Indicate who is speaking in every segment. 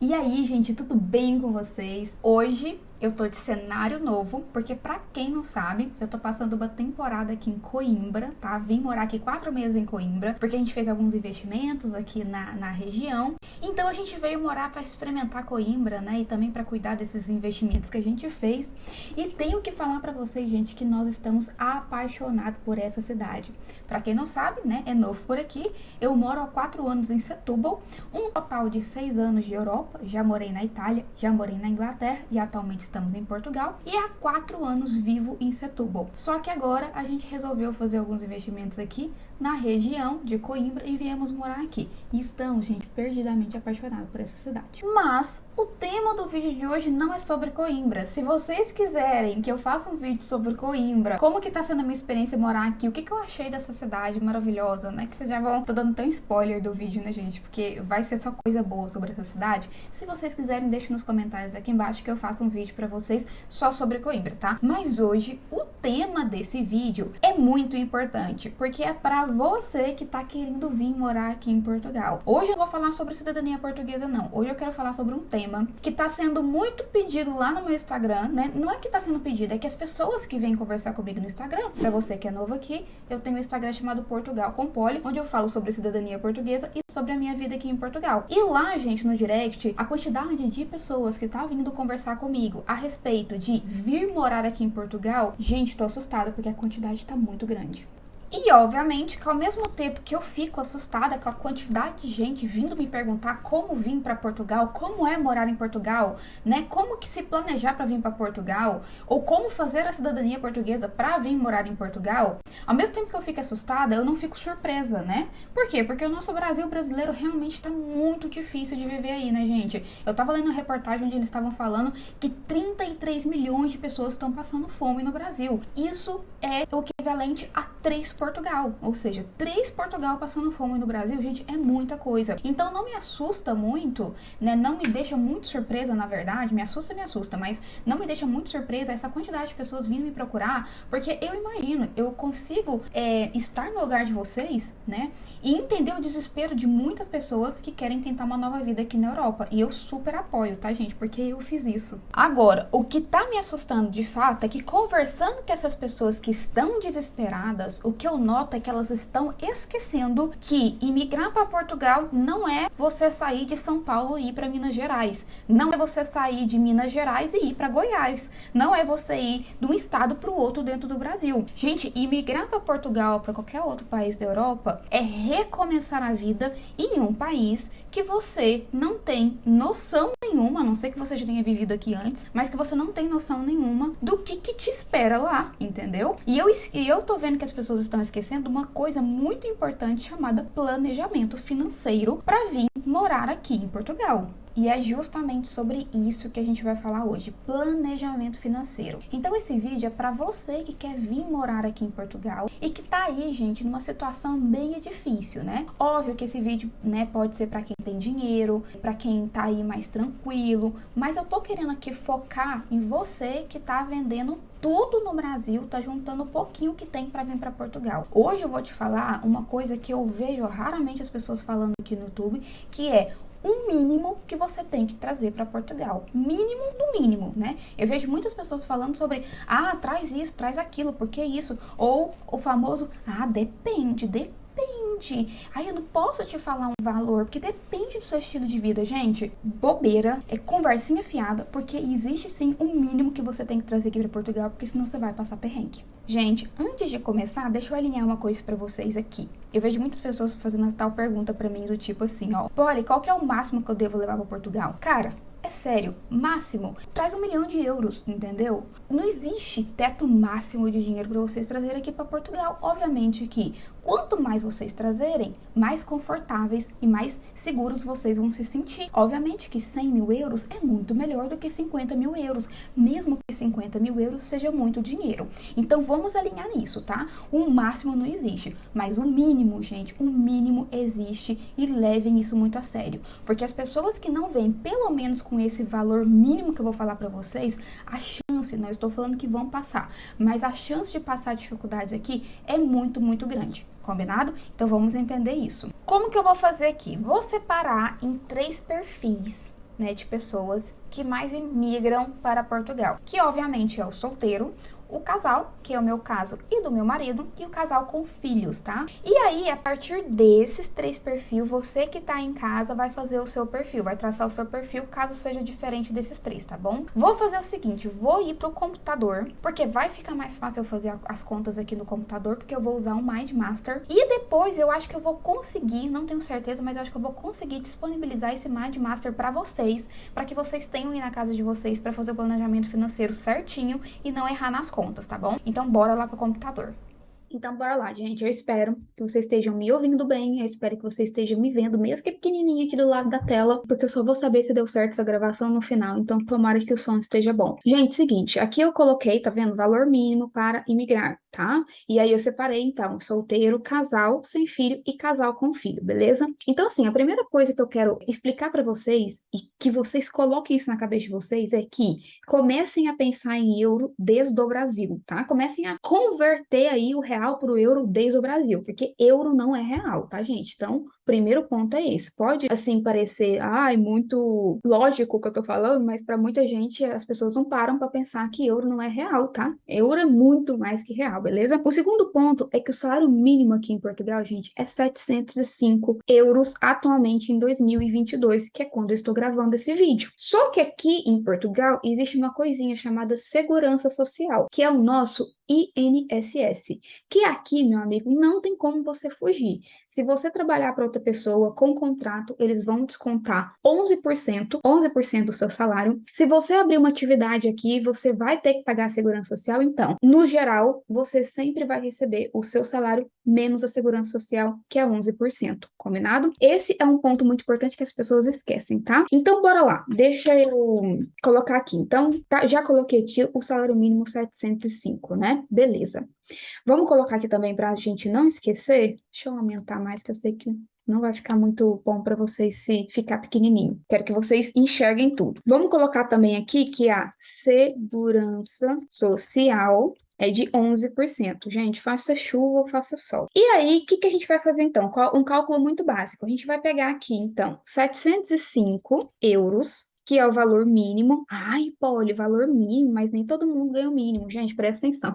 Speaker 1: E aí, gente, tudo bem com vocês? Hoje eu tô de cenário novo, porque pra quem não sabe, eu tô passando uma temporada aqui em Coimbra, tá? Vim morar aqui 4 meses em Coimbra, porque a gente fez alguns investimentos aqui na região. Então a gente veio morar pra experimentar Coimbra, né? E também pra cuidar desses investimentos que a gente fez. E tenho que falar pra vocês, gente, que nós estamos apaixonados por essa cidade. Pra quem não sabe, né? É novo por aqui. Eu moro há 4 anos em Setúbal, um total de 6 anos de Europa. Já morei na Itália, já morei na Inglaterra e atualmente estamos em Portugal. E há 4 anos vivo em Setúbal. Só que agora a gente resolveu fazer alguns investimentos aqui na região de Coimbra e viemos morar aqui. E estamos, gente, perdidamente apaixonados por essa cidade. Mas o tema do vídeo de hoje não é sobre Coimbra. Se vocês quiserem que eu faça um vídeo sobre Coimbra, como que tá sendo a minha experiência morar aqui, o que eu achei dessa cidade maravilhosa, né? Que vocês já vão... Tô dando tão spoiler do vídeo, né, gente? Porque vai ser só coisa boa sobre essa cidade. Se vocês quiserem, deixem nos comentários aqui embaixo que eu faço um vídeo pra vocês só sobre Coimbra, tá? Mas hoje, o tema desse vídeo é muito importante, porque é pra você que tá querendo vir morar aqui em Portugal. Hoje eu vou falar sobre cidadania portuguesa, não. Hoje eu quero falar sobre um tema que tá sendo muito pedido lá no meu Instagram, né? Não é que tá sendo pedido, é que as pessoas que vêm conversar comigo no Instagram, pra você que é novo aqui, eu tenho um Instagram chamado Portugal com Poli, onde eu falo sobre cidadania portuguesa e sobre a minha vida aqui em Portugal. E lá, gente, no direct, a quantidade de pessoas que tá vindo conversar comigo a respeito de vir morar aqui em Portugal, gente, tô assustada porque a quantidade tá muito grande. E, obviamente, que ao mesmo tempo que eu fico assustada com a quantidade de gente vindo me perguntar como vir para Portugal, como é morar em Portugal, né? Como que se planejar para vir para Portugal, ou como fazer a cidadania portuguesa para vir morar em Portugal, ao mesmo tempo que eu fico assustada, eu não fico surpresa, né? Por quê? Porque o nosso Brasil brasileiro realmente tá muito difícil de viver aí, né, gente? Eu tava lendo uma reportagem onde eles estavam falando que 33 milhões de pessoas estão passando fome no Brasil. Isso é o equivalente a 3 Portugal, ou seja, 3 Portugal passando fome no Brasil, gente, é muita coisa. Então não me assusta muito, né? Não me deixa muito surpresa, na verdade, me assusta, mas não me deixa muito surpresa essa quantidade de pessoas vindo me procurar, porque eu imagino, eu consigo estar no lugar de vocês, né? E entender o desespero de muitas pessoas que querem tentar uma nova vida aqui na Europa. E eu super apoio, tá, gente? Porque eu fiz isso. Agora, o que tá me assustando de fato é que conversando com essas pessoas que estão desesperadas, o que eu noto é que elas estão esquecendo que imigrar para Portugal não é você sair de São Paulo e ir para Minas Gerais. Não é você sair de Minas Gerais e ir para Goiás. Não é você ir de um estado para o outro dentro do Brasil. Gente, imigrar para Portugal ou para qualquer outro país da Europa é recomeçar a vida em um país que você não tem noção nenhuma, a não ser que você já tenha vivido aqui antes, mas que você não tem noção nenhuma do que te espera lá, entendeu? E eu tô vendo que as pessoas estão esquecendo uma coisa muito importante chamada planejamento financeiro para vir morar aqui em Portugal. E é justamente sobre isso que a gente vai falar hoje, planejamento financeiro. Então esse vídeo é para você que quer vir morar aqui em Portugal e que tá aí, gente, numa situação bem difícil, né? Óbvio que esse vídeo, né, pode ser para quem tem dinheiro, para quem tá aí mais tranquilo, mas eu tô querendo aqui focar em você que tá vendendo tudo no Brasil, tá juntando um pouquinho que tem para vir para Portugal. Hoje eu vou te falar uma coisa que eu vejo raramente as pessoas falando aqui no YouTube, que é o mínimo que você tem que trazer para Portugal. Mínimo do mínimo, né? Eu vejo muitas pessoas falando sobre, traz isso, traz aquilo, por que isso? Ou o famoso, depende. Eu não posso te falar um valor, porque depende do seu estilo de vida, gente. Bobeira, é conversinha fiada, porque existe sim um mínimo que você tem que trazer aqui para Portugal, porque senão você vai passar perrengue. Gente, antes de começar, deixa eu alinhar uma coisa pra vocês aqui. Eu vejo muitas pessoas fazendo tal pergunta pra mim do tipo assim, Poli, qual que é o máximo que eu devo levar pra Portugal? Cara, é sério, máximo, traz 1 milhão de euros, entendeu? Não existe teto máximo de dinheiro para vocês trazerem aqui para Portugal. Obviamente que quanto mais vocês trazerem, mais confortáveis e mais seguros vocês vão se sentir. Obviamente que 100 mil euros é muito melhor do que 50 mil euros, mesmo que 50 mil euros seja muito dinheiro. Então vamos alinhar nisso, tá? O máximo não existe, mas o mínimo, gente, o mínimo existe e levem isso muito a sério. Porque as pessoas que não vêm pelo menos com esse valor mínimo que eu vou falar pra vocês, a chance, não estou falando que vão passar, mas a chance de passar dificuldades aqui é muito, muito grande. Combinado? Então vamos entender isso. Como que eu vou fazer aqui? Vou separar em 3 perfis né, de pessoas que mais imigram para Portugal, que obviamente é o solteiro, o casal, que é o meu caso e do meu marido, e o casal com filhos, tá? E aí, a partir desses 3 perfis, você que tá em casa vai fazer o seu perfil, vai traçar o seu perfil, caso seja diferente desses 3, tá bom? Vou fazer o seguinte, vou ir pro computador, porque vai ficar mais fácil eu fazer as contas aqui no computador, porque eu vou usar o MindMaster, e depois eu acho que eu vou conseguir, não tenho certeza, mas eu acho que eu vou conseguir disponibilizar esse MindMaster pra vocês, para que vocês tenham aí na casa de vocês para fazer o planejamento financeiro certinho e não errar nas contas, tá bom? Então bora lá pro computador. Então, bora lá, gente. Eu espero que vocês estejam me ouvindo bem. Eu espero que você esteja me vendo, mesmo que pequenininha aqui do lado da tela, porque eu só vou saber se deu certo essa gravação no final. Então, tomara que o som esteja bom. Gente, seguinte, aqui eu coloquei, tá vendo? Valor mínimo para imigrar, tá? E aí eu separei, então, solteiro, casal sem filho e casal com filho, beleza? Então, assim, a primeira coisa que eu quero explicar para vocês e que vocês coloquem isso na cabeça de vocês é que comecem a pensar em euro desde o Brasil, tá? Comecem a converter aí o real para o euro desde o Brasil, porque euro não é real, tá, gente? Então, primeiro ponto é esse. Pode, assim, parecer, ai, muito lógico o que eu tô falando, mas para muita gente as pessoas não param para pensar que euro não é real, tá? Euro é muito mais que real, beleza? O segundo ponto é que o salário mínimo aqui em Portugal, gente, é 705 euros atualmente em 2022, que é quando eu estou gravando esse vídeo. Só que aqui em Portugal existe uma coisinha chamada segurança social, que é o nosso INSS, que aqui, meu amigo, não tem como você fugir. Se você trabalhar para outra pessoa com contrato, eles vão descontar 11% do seu salário. Se você abrir uma atividade aqui, você vai ter que pagar a segurança social. Então, no geral, você sempre vai receber o seu salário menos a segurança social, que é 11%. Combinado? Esse é um ponto muito importante que as pessoas esquecem, tá? Então, bora lá. Deixa eu colocar aqui. Então, tá, já coloquei aqui o salário mínimo 705, né? Beleza. Vamos colocar aqui também para a gente não esquecer. Deixa eu aumentar mais, que eu sei que não vai ficar muito bom para vocês se ficar pequenininho. Quero que vocês enxerguem tudo. Vamos colocar também aqui que a segurança social é de 11%. Gente, faça chuva ou faça sol. E aí, o que a gente vai fazer então? Um cálculo muito básico. A gente vai pegar aqui, então, 705 euros, que é o valor mínimo. Ai, Polly, valor mínimo, mas nem todo mundo ganha o mínimo. Gente, presta atenção.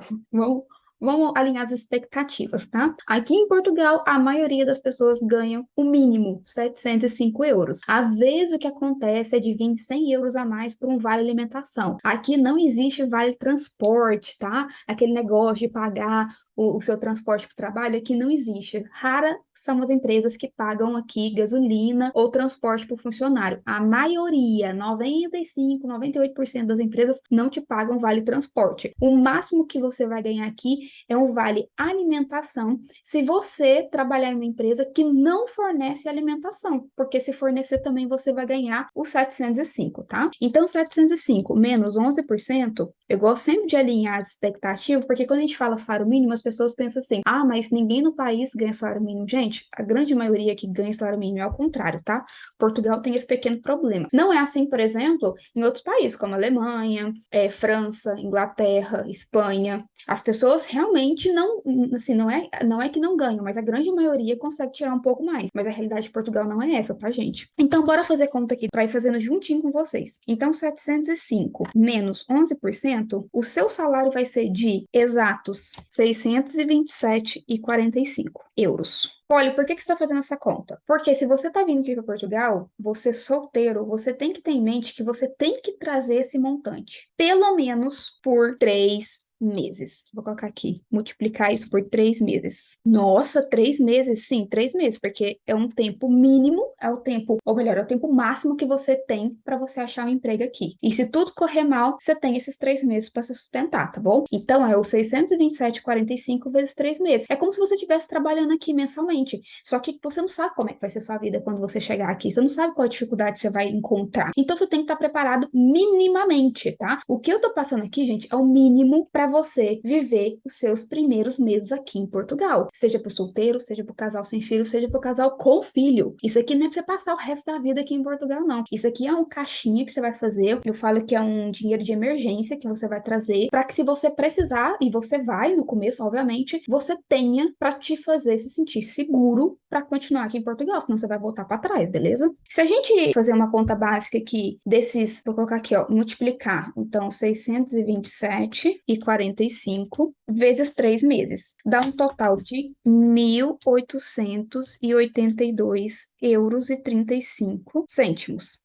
Speaker 1: Vamos alinhar as expectativas, tá? Aqui em Portugal, a maioria das pessoas ganham o mínimo, 705 euros. Às vezes, o que acontece é de vir 100 euros a mais por um vale alimentação. Aqui não existe vale transporte, tá? Aquele negócio de pagar o seu transporte para o trabalho, aqui não existe. Rara são as empresas que pagam aqui gasolina ou transporte para o funcionário. A maioria, 95, 98% das empresas não te pagam vale transporte. O máximo que você vai ganhar aqui é um vale alimentação se você trabalhar em uma empresa que não fornece alimentação, porque se fornecer também você vai ganhar os 705, tá? Então, 705 menos 11%, eu gosto sempre de alinhar as expectativas, porque quando a gente fala salário mínimo, as pessoas pensam assim, ah, mas ninguém no país ganha salário mínimo. Gente, a grande maioria que ganha salário mínimo é ao contrário, tá? Portugal tem esse pequeno problema. Não é assim, por exemplo, em outros países, como Alemanha, França, Inglaterra, Espanha. As pessoas realmente não, assim, não é que não ganham, mas a grande maioria consegue tirar um pouco mais. Mas a realidade de Portugal não é essa, tá, gente? Então, bora fazer conta aqui para ir fazendo juntinho com vocês. Então, 705 menos 11%, o seu salário vai ser de exatos 627,45 euros. Olha, por que você está fazendo essa conta? Porque se você está vindo aqui para Portugal, você solteiro, você tem que ter em mente que você tem que trazer esse montante, pelo menos por 3 meses. Vou colocar aqui, multiplicar isso por 3 meses. Nossa, 3 meses? Sim, 3 meses, porque é um tempo mínimo, é o tempo, ou melhor, é o tempo máximo que você tem para você achar um emprego aqui. E se tudo correr mal, você tem esses 3 meses para se sustentar, tá bom? Então, é o 627,45 vezes 3 meses. É como se você estivesse trabalhando aqui mensalmente. Só que você não sabe como é que vai ser sua vida quando você chegar aqui. Você não sabe qual a dificuldade você vai encontrar. Então, você tem que estar preparado minimamente, tá? O que eu tô passando aqui, gente, é o mínimo para para você viver os seus primeiros meses aqui em Portugal. Seja para o solteiro, seja para o casal sem filho, seja para o casal com filho. Isso aqui não é para você passar o resto da vida aqui em Portugal, não. Isso aqui é um caixinha que você vai fazer. Eu falo que é um dinheiro de emergência que você vai trazer para que se você precisar, e você vai no começo, obviamente, você tenha para te fazer se sentir seguro para continuar aqui em Portugal, senão você vai voltar para trás, beleza? Se a gente fazer uma conta básica aqui desses, vou colocar aqui, ó, multiplicar, então 627,45 vezes 3 meses, dá um total de 1.882,35 euros.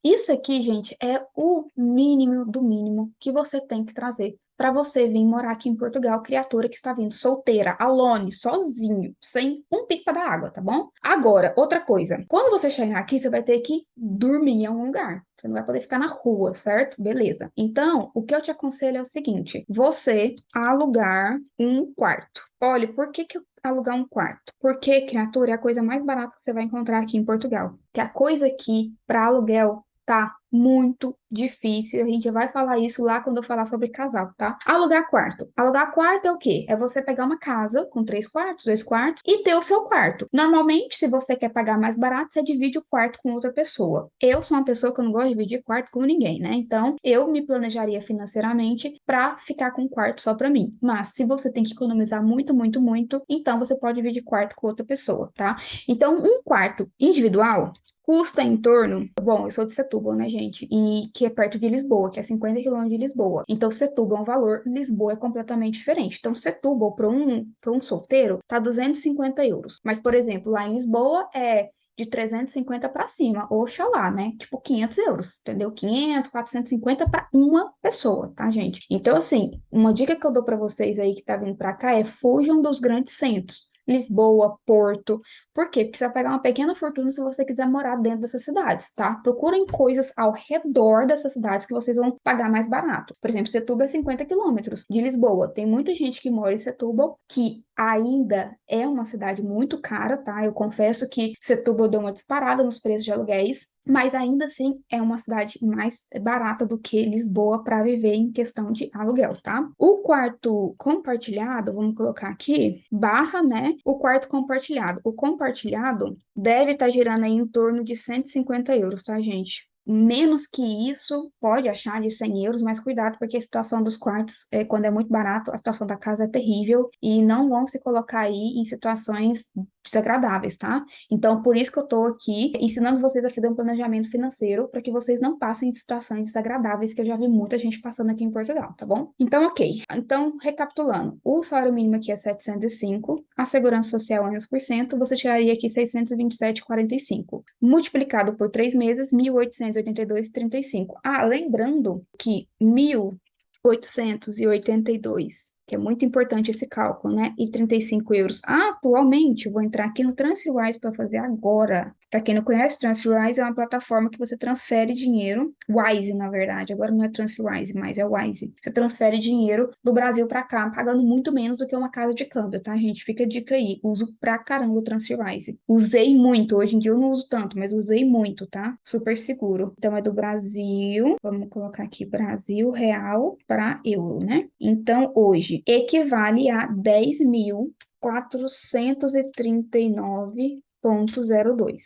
Speaker 1: Isso aqui, gente, é o mínimo do mínimo que você tem que trazer para você vir morar aqui em Portugal, criatura que está vindo solteira, alone, sozinho, sem um pico para dar água, tá bom? Agora, outra coisa, quando você chegar aqui, você vai ter que dormir em algum lugar. Você não vai poder ficar na rua, certo? Beleza. Então, o que eu te aconselho é o seguinte: você alugar um quarto. Olha, por que alugar um quarto? Porque, criatura, é a coisa mais barata que você vai encontrar aqui em Portugal. Que a coisa aqui, para aluguel, tá muito difícil. A gente vai falar isso lá quando eu falar sobre casal, tá? Alugar quarto. Alugar quarto é o quê? É você pegar uma casa com 3 quartos, 2 quartos e ter o seu quarto. Normalmente, se você quer pagar mais barato, você divide o quarto com outra pessoa. Eu sou uma pessoa que eu não gosto de dividir quarto com ninguém, né? Então, eu me planejaria financeiramente para ficar com um quarto só para mim. Mas se você tem que economizar muito, muito, muito, então você pode dividir quarto com outra pessoa, tá? Então, um quarto individual custa em torno, bom, eu sou de Setúbal, né, gente? E que é perto de Lisboa, que é 50 quilômetros de Lisboa. Então, Setúbal é um valor, Lisboa é completamente diferente. Então, Setúbal, para um solteiro, tá 250 euros. Mas, por exemplo, lá em Lisboa é de 350 para cima, oxalá, né? Tipo 500 euros, entendeu? 500, 450 para uma pessoa, tá, gente? Então, assim, uma dica que eu dou para vocês aí que tá vindo para cá é fujam dos grandes centros. Lisboa, Porto. Por quê? Porque você vai pagar uma pequena fortuna se você quiser morar dentro dessas cidades, tá? Procurem coisas ao redor dessas cidades que vocês vão pagar mais barato. Por exemplo, Setúbal é 50 quilômetros de Lisboa. Tem muita gente que mora em Setúbal que ainda é uma cidade muito cara, tá? Eu confesso que Setúbal deu uma disparada nos preços de aluguéis, mas ainda assim é uma cidade mais barata do que Lisboa para viver em questão de aluguel, tá? O quarto compartilhado, vamos colocar aqui, barra, né? O quarto compartilhado. O compartilhado deve estar girando aí em torno de 150 euros, tá, gente? Menos que isso, pode achar de 100 euros, mas cuidado, porque a situação dos quartos, quando é muito barato, a situação da casa é terrível e não vão se colocar aí em situações desagradáveis, tá? Então, por isso que eu tô aqui ensinando vocês a fazer um planejamento financeiro para que vocês não passem em situações desagradáveis que eu já vi muita gente passando aqui em Portugal, tá bom? Então, ok. Então, recapitulando, o salário mínimo aqui é 705, a segurança social é 11%, você tiraria aqui 627,45. Multiplicado por 3 meses, 1.882,35. Ah, lembrando que 1.882, que é muito importante esse cálculo, né? E 35 euros. Atualmente, eu vou entrar aqui no TransferWise para fazer agora. Para quem não conhece, TransferWise é uma plataforma que você transfere dinheiro, Wise, na verdade, agora não é TransferWise, mas é Wise. Você transfere dinheiro do Brasil para cá, pagando muito menos do que uma casa de câmbio, tá, gente? Fica a dica aí. Uso pra caramba o TransferWise. Usei muito, hoje em dia eu não uso tanto, mas usei muito, tá? Super seguro. Então é do Brasil, vamos colocar aqui Brasil real para euro, né? Então hoje equivale a 10.439,02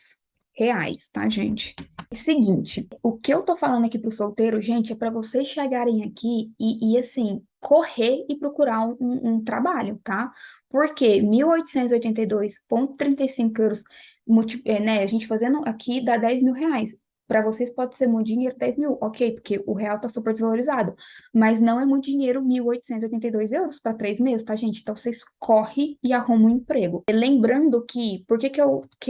Speaker 1: reais, tá, gente? Seguinte, o que eu tô falando aqui pro solteiro, gente, é para vocês chegarem aqui e assim, correr e procurar um trabalho, tá? Porque 1.882,35 euros, né, a gente fazendo aqui dá 10 mil reais. Para vocês pode ser muito dinheiro, 10 mil, ok, porque o real tá super desvalorizado. Mas não é muito dinheiro, 1.882 euros para 3 meses, tá, gente? Então vocês correm e arrumam um emprego. E lembrando que, por que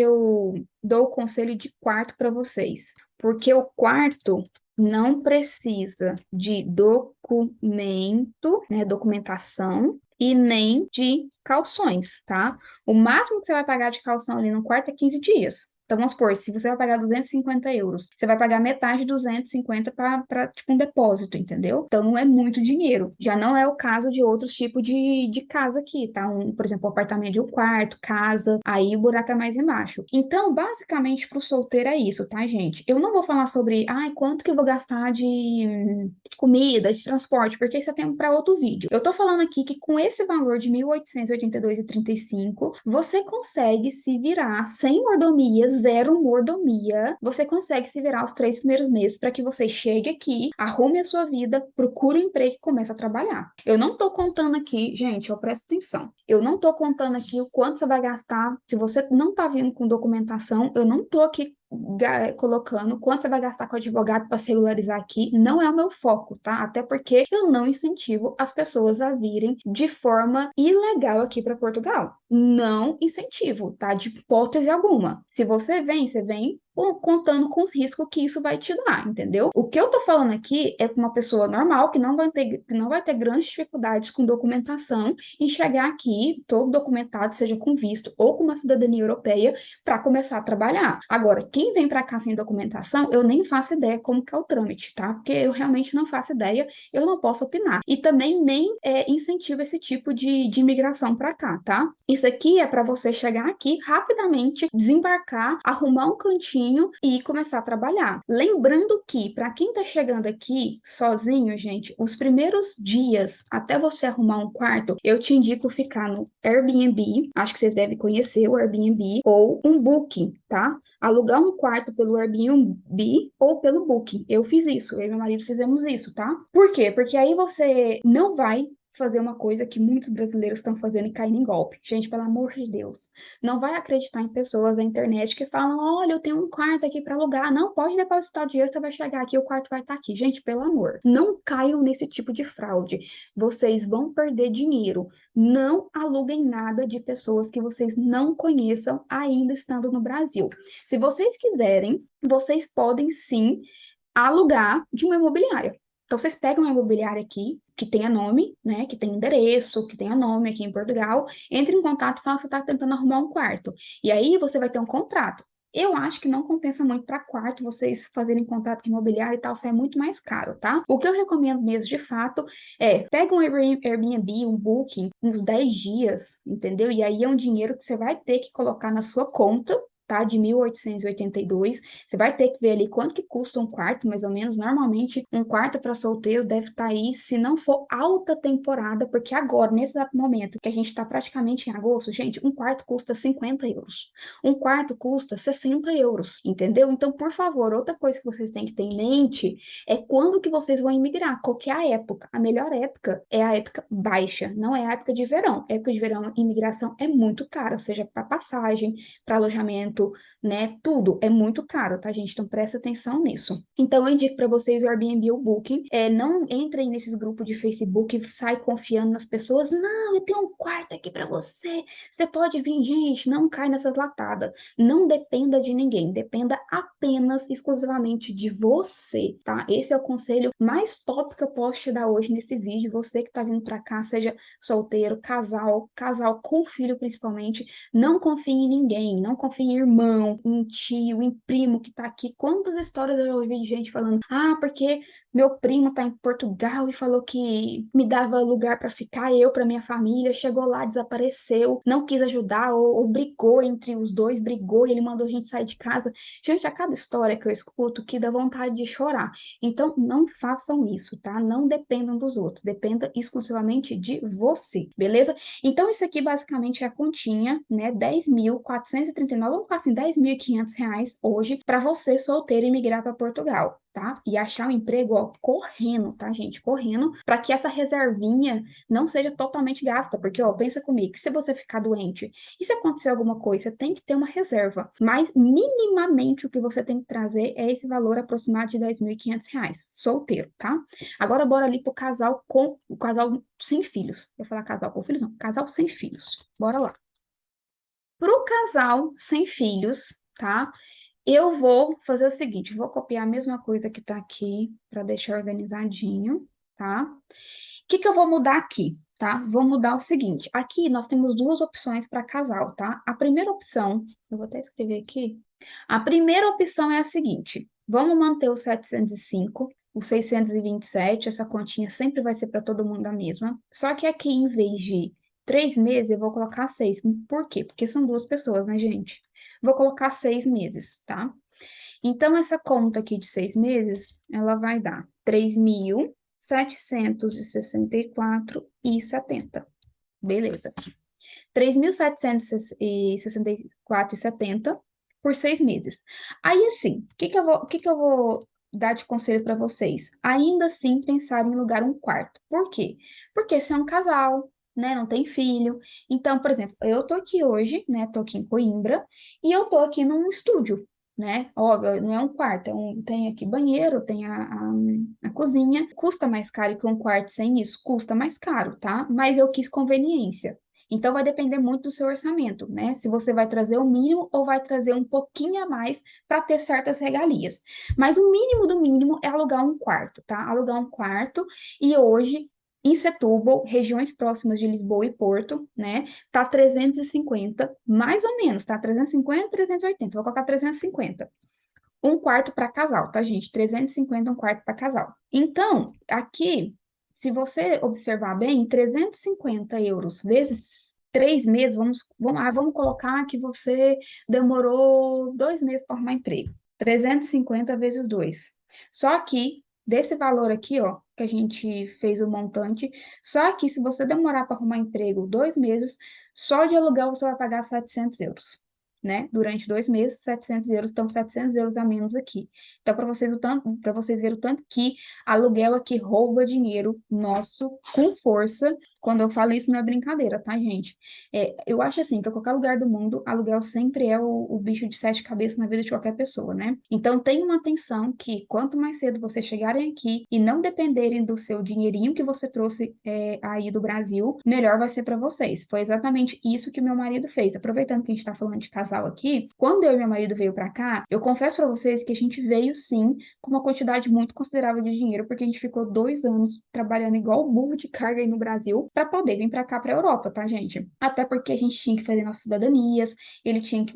Speaker 1: eu dou o conselho de quarto para vocês? Porque o quarto não precisa de documento, né, documentação e nem de calções, tá? O máximo que você vai pagar de calção ali no quarto é 15 dias. Então, vamos supor, se você vai pagar 250 euros, você vai pagar metade de 250 para tipo, um depósito, entendeu? Então, não é muito dinheiro. Já não é o caso de outros tipos de casa aqui, tá? Por exemplo, um apartamento de um quarto, casa, aí o buraco é mais embaixo. Então, basicamente, para o solteiro é isso, tá, gente? Eu não vou falar sobre, ai, quanto que eu vou gastar de comida, de transporte, porque isso é tempo para outro vídeo. Eu tô falando aqui que com esse valor de 1.882,35, você consegue se virar sem mordomia, zero mordomia. Você consegue se virar os 3 primeiros meses para que você chegue aqui, arrume a sua vida, procure um emprego e comece a trabalhar. Eu não tô contando aqui, gente, ó, presta atenção. Eu não tô contando aqui o quanto você vai gastar. Se você não tá vindo com documentação, eu não tô aqui colocando quanto você vai gastar com advogado para se regularizar aqui, não é o meu foco, tá? Até porque eu não incentivo as pessoas a virem de forma ilegal aqui para Portugal. Não incentivo, tá? De hipótese alguma. Se você vem contando com os riscos que isso vai te dar, entendeu? O que eu tô falando aqui é para uma pessoa normal que não vai ter grandes dificuldades com documentação e chegar aqui todo documentado, seja com visto ou com uma cidadania europeia, para começar a trabalhar. Agora, quem vem para cá sem documentação, eu nem faço ideia como que é o trâmite, tá? Porque eu realmente não faço ideia, eu não posso opinar. E também nem incentivo esse tipo de imigração para cá, tá? Isso aqui é para você chegar aqui rapidamente, desembarcar, arrumar um cantinho e começar a trabalhar. Lembrando que, para quem tá chegando aqui sozinho, gente, os primeiros dias até você arrumar um quarto, eu te indico ficar no Airbnb, acho que vocês devem conhecer o Airbnb, ou um Booking, tá? Alugar um quarto pelo Airbnb ou pelo Booking. Eu fiz isso, eu e meu marido fizemos isso, tá? Por quê? Porque aí você não vai fazer uma coisa que muitos brasileiros estão fazendo e caindo em golpe. Gente, pelo amor de Deus, não vai acreditar em pessoas da internet que falam: olha, eu tenho um quarto aqui para alugar. Não, pode depositar o dinheiro, você vai chegar aqui, o quarto vai estar aqui. Gente, pelo amor, não caiam nesse tipo de fraude. Vocês vão perder dinheiro. Não aluguem nada de pessoas que vocês não conheçam ainda estando no Brasil. Se vocês quiserem, vocês podem sim alugar de uma imobiliária. Então, vocês pegam uma imobiliária aqui, que tenha nome, né, que tenha endereço, que tenha nome aqui em Portugal, entre em contato e fala que você está tentando arrumar um quarto. E aí você vai ter um contrato. Eu acho que não compensa muito para quarto vocês fazerem contrato com imobiliária e tal, sai muito mais caro, tá? O que eu recomendo mesmo, de fato, pega um Airbnb, um Booking, uns 10 dias, entendeu? E aí é um dinheiro que você vai ter que colocar na sua conta, tá? De 1.882. Você vai ter que ver ali quanto que custa um quarto, mais ou menos. Normalmente, um quarto para solteiro deve estar aí, se não for alta temporada, porque agora, nesse exato momento, que a gente está praticamente em agosto, gente, um quarto custa 50 euros. Um quarto custa 60 euros, entendeu? Então, por favor, outra coisa que vocês têm que ter em mente é quando que vocês vão imigrar, qual que é a época. A melhor época é a época baixa, não é a época de verão. A época de verão, a imigração é muito cara, seja para passagem, para alojamento, né? Tudo é muito caro, tá, gente? Então presta atenção nisso. Então eu indico para vocês o Airbnb ou o Booking. Não entrem nesses grupos de Facebook e sai confiando nas pessoas. Não, eu tenho um quarto aqui para você. Você pode vir, gente. Não cai nessas latadas. Não dependa de ninguém. Dependa apenas, exclusivamente de você, tá? Esse é o conselho mais top que eu posso te dar hoje nesse vídeo. Você que tá vindo para cá, seja solteiro, casal com filho principalmente, não confie em ninguém, não confie em irmão, em tio, em primo que tá aqui. Quantas histórias eu já ouvi de gente falando: ah, porque meu primo tá em Portugal e falou que me dava lugar para ficar, eu para minha família, chegou lá, desapareceu, não quis ajudar, ou brigou entre os dois, brigou e ele mandou a gente sair de casa. Gente, a cada história que eu escuto que dá vontade de chorar. Então, não façam isso, tá? Não dependam dos outros, dependa exclusivamente de você, beleza? Então, isso aqui basicamente é a continha, né? 10.439, vamos falar assim, 10.500 reais hoje para você solteiro imigrar para Portugal, tá? E achar um emprego, ó, correndo, tá, gente? Correndo, para que essa reservinha não seja totalmente gasta, porque, ó, pensa comigo, que se você ficar doente e se acontecer alguma coisa, você tem que ter uma reserva, mas minimamente o que você tem que trazer é esse valor aproximado de 10.500 reais, solteiro, tá? Agora, bora ali pro casal com o casal sem filhos. Eu ia falar casal com filhos, não, casal sem filhos. Bora lá. Pro casal sem filhos, tá? Eu vou fazer o seguinte, vou copiar a mesma coisa que tá aqui para deixar organizadinho, tá? O que que eu vou mudar aqui? tá? Vou mudar o seguinte. Aqui nós temos duas opções para casal, tá? A primeira opção, eu vou até escrever aqui. A primeira opção é a seguinte: vamos manter o 705, o 627, essa continha sempre vai ser para todo mundo a mesma. Só que aqui, em vez de 3 meses, eu vou colocar 6. Por quê? Porque são duas pessoas, né, gente? Vou colocar 6 meses, tá? Então, essa conta aqui de 6 meses, ela vai dar 3.764,70. Beleza. 3.764,70 por 6 meses. Aí, assim, o que que eu vou dar de conselho para vocês? Ainda assim, pensar em alugar um quarto. Por quê? Porque se é um casal, né, não tem filho. Então, por exemplo, eu tô aqui hoje, né, tô aqui em Coimbra, e eu tô aqui num estúdio, né? Óbvio, não é um quarto, tem aqui banheiro, tem a cozinha. Custa mais caro que um quarto sem isso? Custa mais caro, tá? Mas eu quis conveniência. Então, vai depender muito do seu orçamento, né? Se você vai trazer o mínimo ou vai trazer um pouquinho a mais para ter certas regalias. Mas o mínimo do mínimo é alugar um quarto, tá? Alugar um quarto. E hoje, em Setúbal, regiões próximas de Lisboa e Porto, né? Tá 350, mais ou menos, tá? 350, 380. Vou colocar 350. Um quarto para casal, tá, gente? 350 um quarto para casal. Então, aqui, se você observar bem, 350 euros vezes 3 meses, vamos colocar que você demorou 2 meses para arrumar emprego. 350 vezes 2. Só que, desse valor aqui, ó, que a gente fez o montante, só que se você demorar para arrumar emprego 2 meses, só de aluguel você vai pagar 700 euros, né? Durante 2 meses, 700 euros, então 700 euros a menos aqui. Então, para vocês verem o tanto que aluguel aqui rouba dinheiro nosso com força. Quando eu falo isso, não é brincadeira, tá, gente? Eu acho assim, que em qualquer lugar do mundo, aluguel sempre é o bicho de sete cabeças na vida de qualquer pessoa, né? Então, tenha uma atenção que quanto mais cedo vocês chegarem aqui e não dependerem do seu dinheirinho que você trouxe aí do Brasil, melhor vai ser para vocês. Foi exatamente isso que meu marido fez. Aproveitando que a gente tá falando de casal aqui, quando eu e meu marido veio para cá, eu confesso para vocês que a gente veio sim com uma quantidade muito considerável de dinheiro, porque a gente ficou 2 anos trabalhando igual burro de carga aí no Brasil para poder vir para cá, para a Europa, tá, gente? Até porque a gente tinha que fazer nossas cidadanias, a gente tinha que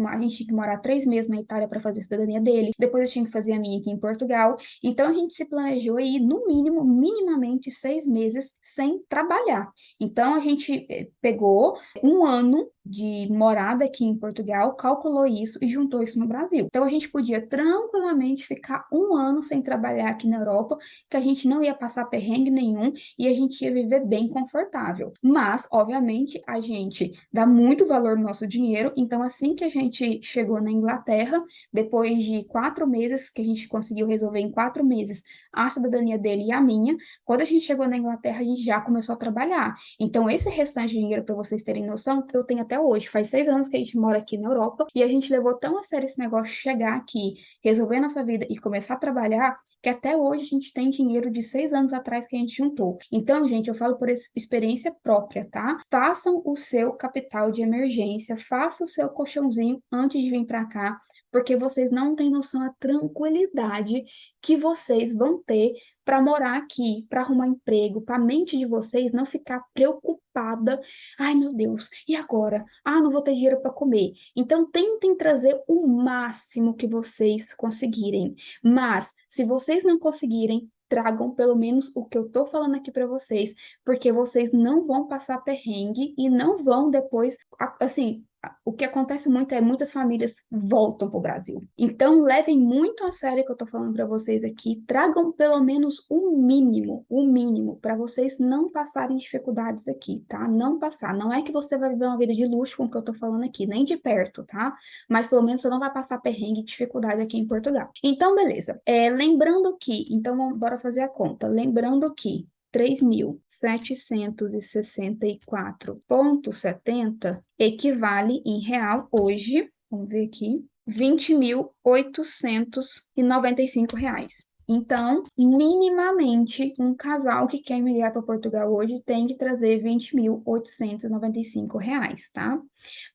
Speaker 1: morar 3 meses na Itália para fazer a cidadania dele, depois eu tinha que fazer a minha aqui em Portugal. Então a gente se planejou aí, no mínimo, minimamente 6 meses sem trabalhar. Então a gente pegou um ano de morada aqui em Portugal, calculou isso e juntou isso no Brasil. Então a gente podia tranquilamente ficar um ano sem trabalhar aqui na Europa, que a gente não ia passar perrengue nenhum e a gente ia viver bem confortável. Mas, obviamente, a gente dá muito valor no nosso dinheiro, então assim que a gente chegou na Inglaterra, depois de 4 meses, que a gente conseguiu resolver em 4 meses a cidadania dele e a minha, quando a gente chegou na Inglaterra, a gente já começou a trabalhar. Então, esse restante de dinheiro, para vocês terem noção, eu tenho até hoje. Faz 6 anos que a gente mora aqui na Europa e a gente levou tão a sério esse negócio de chegar aqui, resolver nossa vida e começar a trabalhar, que até hoje a gente tem dinheiro de 6 anos atrás que a gente juntou. Então, gente, eu falo por experiência própria, tá? Façam o seu capital de emergência, façam o seu colchãozinho antes de vir para cá, porque vocês não têm noção da tranquilidade que vocês vão ter para morar aqui, para arrumar emprego, para a mente de vocês não ficar preocupada. Ai, meu Deus, e agora? Ah, não vou ter dinheiro para comer. Então, tentem trazer o máximo que vocês conseguirem. Mas, se vocês não conseguirem, tragam pelo menos o que eu tô falando aqui para vocês, porque vocês não vão passar perrengue e não vão depois, assim, o que acontece muito é muitas famílias voltam para o Brasil. Então, levem muito a sério o que eu estou falando para vocês aqui. Tragam pelo menos o mínimo, para vocês não passarem dificuldades aqui, tá? Não passar. Não é que você vai viver uma vida de luxo com o que eu estou falando aqui, nem de perto, tá? Mas pelo menos você não vai passar perrengue e dificuldade aqui em Portugal. Então, beleza. Lembrando que, então, bora fazer a conta. Lembrando que 3.764,70 equivale em real hoje, vamos ver aqui, 20.895 reais. Então, minimamente, um casal que quer migrar para Portugal hoje tem que trazer 20.895 reais, tá?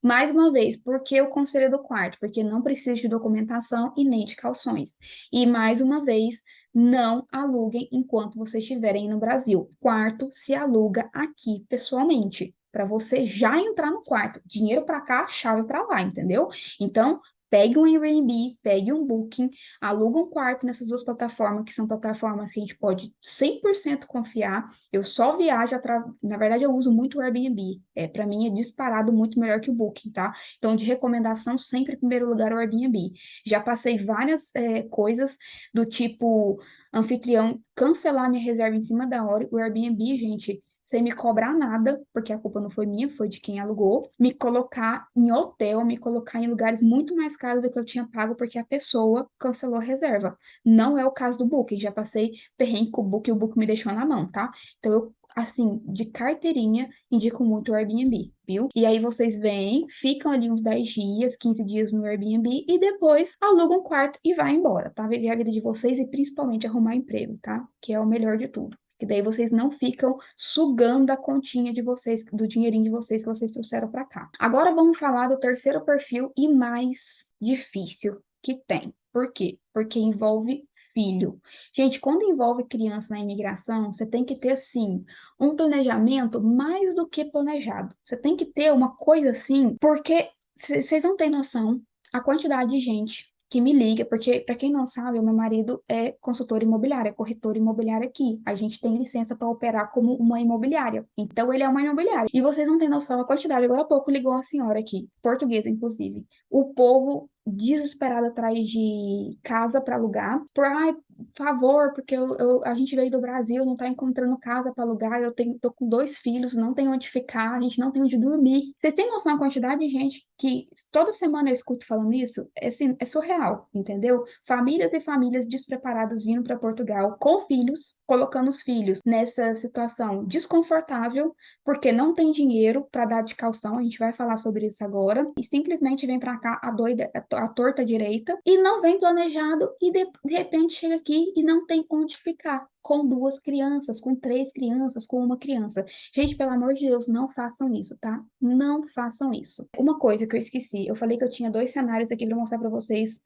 Speaker 1: Mais uma vez, por que o conselho do quarto? Porque não precisa de documentação e nem de calções. E mais uma vez, Não aluguem enquanto vocês estiverem no Brasil. Quarto se aluga aqui pessoalmente, para você já entrar no quarto. Dinheiro para cá, chave para lá, entendeu? Então, pegue um Airbnb, pegue um Booking, aluga um quarto nessas duas plataformas, que são plataformas que a gente pode 100% confiar. Eu só viajo, na verdade, eu uso muito o Airbnb. Para mim é disparado muito melhor que o Booking, tá? Então, de recomendação, sempre em primeiro lugar o Airbnb. Já passei várias coisas do tipo anfitrião cancelar minha reserva em cima da hora. O Airbnb, gente, sem me cobrar nada, porque a culpa não foi minha, foi de quem alugou, me colocar em hotel, me colocar em lugares muito mais caros do que eu tinha pago, porque a pessoa cancelou a reserva. Não é o caso do Booking, já passei perrengue com o Booking me deixou na mão, tá? Então eu assim, de carteirinha, indico muito o Airbnb, viu? E aí vocês vêm, ficam ali uns 10 dias, 15 dias no Airbnb e depois alugam um quarto e vai embora, tá? Viver a vida de vocês e principalmente arrumar emprego, tá? Que é o melhor de tudo. Que daí vocês não ficam sugando a continha de vocês, do dinheirinho de vocês que vocês trouxeram para cá. Agora vamos falar do terceiro perfil e mais difícil que tem. Por quê? Porque envolve filho. Gente, quando envolve criança na imigração, você tem que ter, assim, um planejamento mais do que planejado. Você tem que ter uma coisa assim, porque vocês não têm noção a quantidade de gente que me liga, porque, para quem não sabe, o meu marido é consultor imobiliário, é corretor imobiliário aqui. A gente tem licença para operar como uma imobiliária. Então, ele é uma imobiliária. E vocês não têm noção a quantidade. Agora há pouco ligou uma senhora aqui, portuguesa, inclusive. O povo desesperado atrás de casa para alugar, por ai, favor, porque a gente veio do Brasil, não tá encontrando casa para alugar, tô com 2 filhos, não tem onde ficar, a gente não tem onde dormir. Vocês têm noção da quantidade de gente que toda semana eu escuto falando isso? É, assim, é surreal, entendeu? Famílias e famílias despreparadas vindo para Portugal com filhos, colocando os filhos nessa situação desconfortável, porque não tem dinheiro para dar de calção, a gente vai falar sobre isso agora, e simplesmente vem para cá a doida, a torta direita, e não vem planejado, e de repente chega aqui e não tem onde ficar, com 2 crianças, com 3 crianças, com uma criança. Gente, pelo amor de Deus, não façam isso, tá? Não façam isso. Uma coisa que eu esqueci, eu falei que eu tinha 2 cenários aqui para mostrar para vocês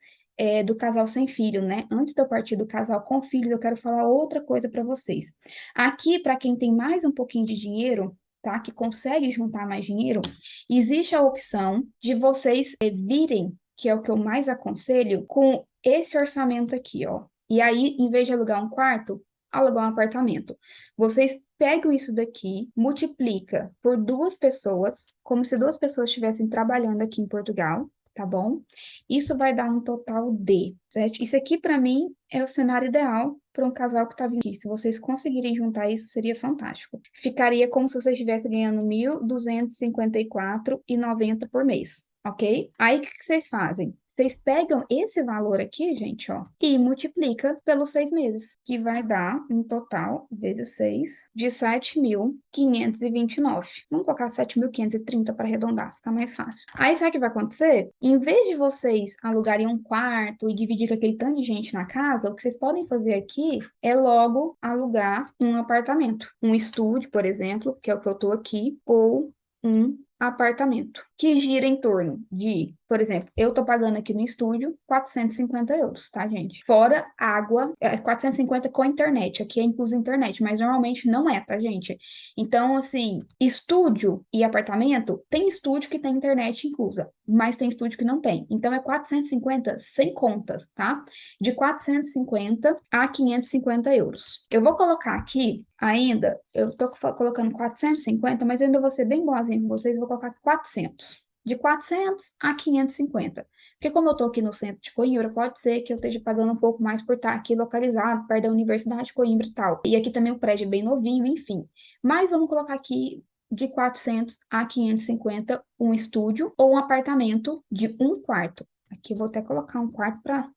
Speaker 1: do casal sem filho, né? Antes de eu partir do casal com filhos, eu quero falar outra coisa para vocês. Aqui, para quem tem mais um pouquinho de dinheiro, tá? Que consegue juntar mais dinheiro, existe a opção de vocês virem, que é o que eu mais aconselho, com esse orçamento aqui, ó. E aí, em vez de alugar um quarto, alugar um apartamento. Vocês pegam isso daqui, multiplica por 2 pessoas, como se 2 pessoas estivessem trabalhando aqui em Portugal, tá bom? Isso vai dar um total de, certo? Isso aqui, para mim, é o cenário ideal para um casal que está vindo aqui. Se vocês conseguirem juntar isso, seria fantástico. Ficaria como se vocês estivessem ganhando 1.254,90 por mês, ok? Aí, o que vocês fazem? Vocês pegam esse valor aqui, gente, ó, e multiplica pelos 6 meses, que vai dar um total, vezes 6, de 7.529. Vamos colocar 7.530 para arredondar, fica mais fácil. Aí, sabe o que vai acontecer? Em vez de vocês alugarem um quarto e dividir com aquele tanto de gente na casa, o que vocês podem fazer aqui é logo alugar um apartamento. Um estúdio, por exemplo, que é o que eu tô aqui, ou um apartamento, que gira em torno de, por exemplo, eu tô pagando aqui no estúdio 450 euros, tá, gente? Fora água, 450 com internet, aqui é incluso internet, mas normalmente não é, tá, gente? Então, assim, estúdio e apartamento, tem estúdio que tem internet inclusa, mas tem estúdio que não tem. Então, é 450 sem contas, tá? De 450 a 550 euros. Eu vou colocar aqui ainda, eu tô colocando 450, mas eu ainda vou ser bem boazinha com vocês, vou colocar 400. De 400 a 550. Porque como eu tô aqui no centro de Coimbra, pode ser que eu esteja pagando um pouco mais por estar aqui localizado, perto da Universidade de Coimbra e tal. E aqui também o prédio é bem novinho, enfim. Mas vamos colocar aqui de 400 a 550 um estúdio ou um apartamento de um quarto. Aqui eu vou até colocar um quarto para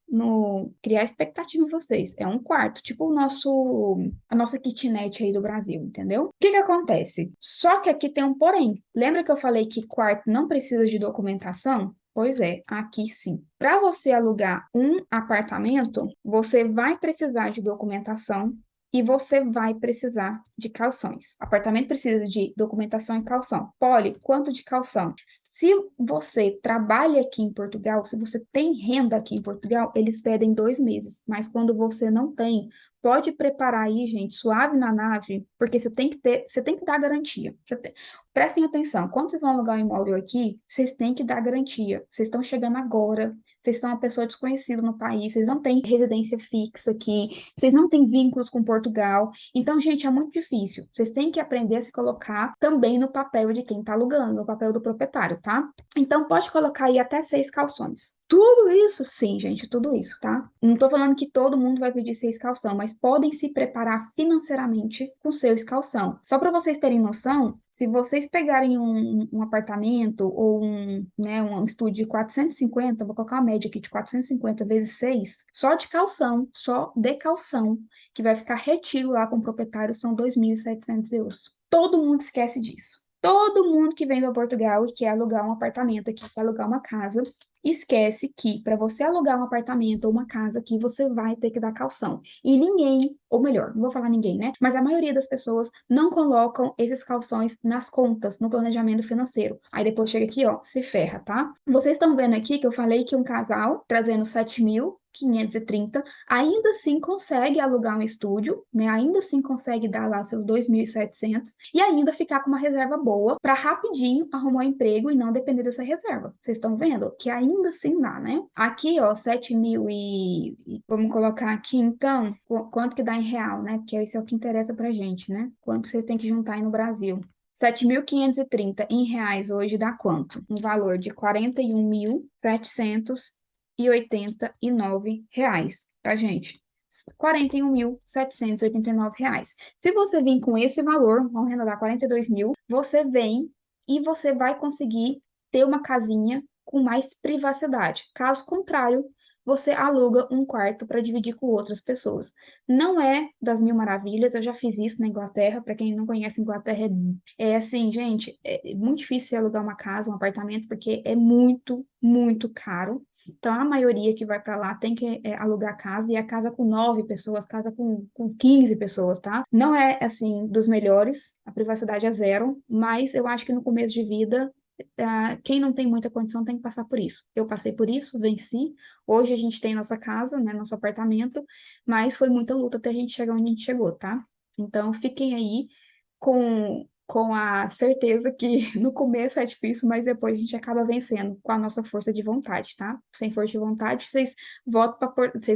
Speaker 1: criar expectativa em vocês. É um quarto, tipo a nossa kitnet aí do Brasil, entendeu? O que que acontece? Só que aqui tem um porém. Lembra que eu falei que quarto não precisa de documentação? Pois é, aqui sim. Para você alugar um apartamento, você vai precisar de documentação e você vai precisar de calções. Apartamento precisa de documentação e calção. Poli, quanto de calção? Se você trabalha aqui em Portugal, se você tem renda aqui em Portugal, eles pedem 2 meses. Mas quando você não tem, pode preparar aí, gente, suave na nave, porque você tem que dar garantia. Prestem atenção, quando vocês vão alugar um imóvel aqui, vocês têm que dar garantia. Vocês estão chegando agora, vocês são uma pessoa desconhecida no país, vocês não têm residência fixa aqui, vocês não têm vínculos com Portugal. Então, gente, é muito difícil. Vocês têm que aprender a se colocar também no papel de quem está alugando, no papel do proprietário, tá? Então, pode colocar aí até 6 calções. Tudo isso, sim, gente, tudo isso, tá? Não tô falando que todo mundo vai pedir 6 calção, mas podem se preparar financeiramente com 6 calção. Só para vocês terem noção, se vocês pegarem um apartamento ou um estúdio de 450, vou colocar uma média aqui de 450 vezes 6, só de calção, que vai ficar retido lá com o proprietário, são 2.700 euros. Todo mundo esquece disso. Todo mundo que vem para Portugal e quer alugar um apartamento aqui, quer alugar uma casa, esquece que para você alugar um apartamento ou uma casa aqui, você vai ter que dar calção. E ninguém, ou melhor, não vou falar ninguém, né? Mas a maioria das pessoas não colocam esses calções nas contas, no planejamento financeiro. Aí depois chega aqui, ó, se ferra, tá? Vocês estão vendo aqui que eu falei que um casal trazendo 7.530 ainda assim consegue alugar um estúdio, né? Ainda assim consegue dar lá seus 2.700 e ainda ficar com uma reserva boa para rapidinho arrumar um emprego e não depender dessa reserva. Vocês estão vendo que ainda assim dá, né? Aqui, ó, 7.000 vamos colocar aqui então, quanto que dá em real, né? Porque isso é o que interessa pra gente, né? Quanto você tem que juntar aí no Brasil. 7.530 em reais hoje dá quanto? Um valor de 41.789 reais, tá, gente? 41.789 reais. Se você vir com esse valor, vamos arredondar 42 mil, você vem e você vai conseguir ter uma casinha com mais privacidade. Caso contrário, você aluga um quarto para dividir com outras pessoas. Não é das mil maravilhas, eu já fiz isso na Inglaterra. Para quem não conhece, Inglaterra é assim, gente, é muito difícil alugar uma casa, um apartamento, porque é muito, muito caro. Então, a maioria que vai para lá tem que alugar casa, e a casa com 9 pessoas, casa com 15 pessoas, tá? Não é, assim, dos melhores, a privacidade é zero, mas eu acho que no começo de vida, quem não tem muita condição tem que passar por isso. Eu passei por isso, venci. Hoje a gente tem nossa casa, né, nosso apartamento, mas foi muita luta até a gente chegar onde a gente chegou, tá? Então, fiquem aí com a certeza que no começo é difícil, mas depois a gente acaba vencendo com a nossa força de vontade, tá? Sem força de vontade, vocês